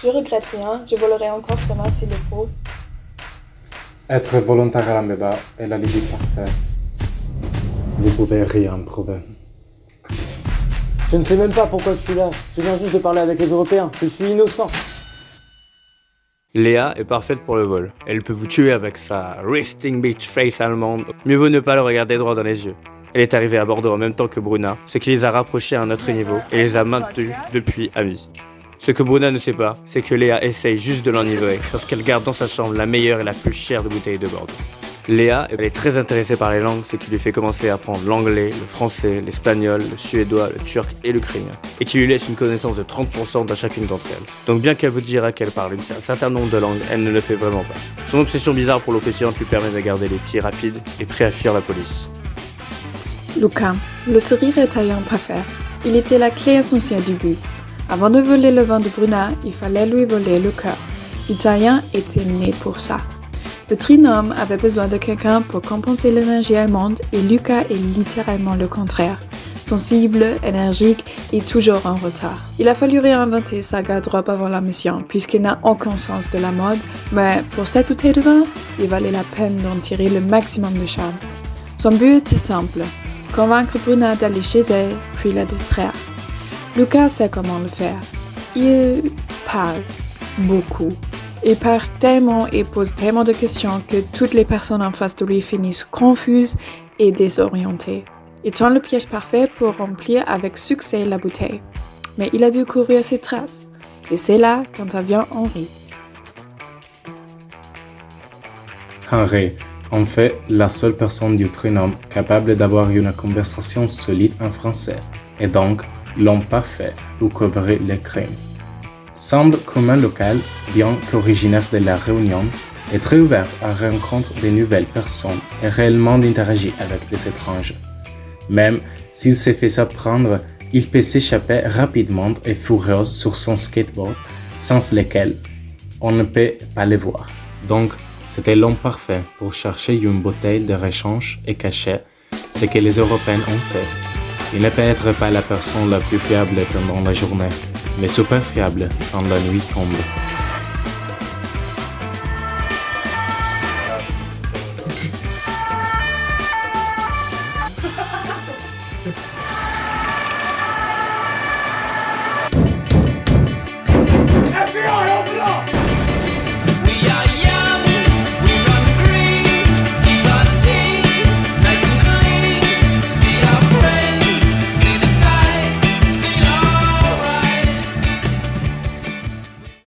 Je regrette rien, je volerai encore cela s'il le faut. Être volontaire à la Meba est l'alibi parfait. Vous pouvez rien prouver. Je ne sais même pas pourquoi je suis là. Je viens juste de parler avec les Européens. Je suis innocent. Léa est parfaite pour le vol. Elle peut vous tuer avec sa resting bitch face allemande. Mieux vaut ne pas le regarder droit dans les yeux. Elle est arrivée à Bordeaux en même temps que Bruna, ce qui les a rapprochés à un autre niveau et les a maintenus depuis amis. Ce que Bruna ne sait pas, c'est que Léa essaye juste de l'enivrer parce qu'elle garde dans sa chambre la meilleure et la plus chère de bouteilles de Bordeaux. Léa, elle est très intéressée par les langues, ce qui lui fait commencer à apprendre l'anglais, le français, l'espagnol, le suédois, le turc et l'ukrainien, et qui lui laisse une connaissance de 30% dans chacune d'entre elles. Donc bien qu'elle vous dira qu'elle parle un certain nombre de langues, elle ne le fait vraiment pas. Son obsession bizarre pour l'eau pétillante lui permet de garder les pieds rapides et prêts à fuir la police. Lucas, le sourire italien parfait. Il était la clé essentielle du but. Avant de voler le vin de Bruna, il fallait lui voler le cœur. L'Italien était né pour ça. Le trinôme avait besoin de quelqu'un pour compenser l'énergie allemande et Lucas est littéralement le contraire. Sensible, énergique et toujours en retard. Il a fallu réinventer sa garde-robe avant la mission puisqu'il n'a aucun sens de la mode, mais pour cette bouteille de vin, il valait la peine d'en tirer le maximum de charme. Son but était simple, convaincre Bruna d'aller chez elle, puis la distraire. Lucas sait comment le faire. Il parle beaucoup. Il parle tellement et pose tellement de questions que toutes les personnes en face de lui finissent confuses et désorientées. Il tend le piège parfait pour remplir avec succès la bouteille. Mais il a dû couvrir ses traces. Et c'est là qu'intervient Henri. Henri, en fait, la seule personne du trinôme capable d'avoir une conversation solide en français, et donc l'homme parfait pour couvrir les crimes. Semble commun local, bien qu'originaire de la Réunion, est très ouvert à rencontrer de nouvelles personnes et réellement d'interagir avec des étrangers. Même s'il s'est fait surprendre, il peut s'échapper rapidement et furieuse sur son skateboard, sans lequel on ne peut pas le voir. Donc, c'était l'homme parfait pour chercher une bouteille de rechange et cacher ce que les Européens ont fait. Il ne peut être pas la personne la plus fiable pendant la journée, mais super fiable quand la nuit tombe.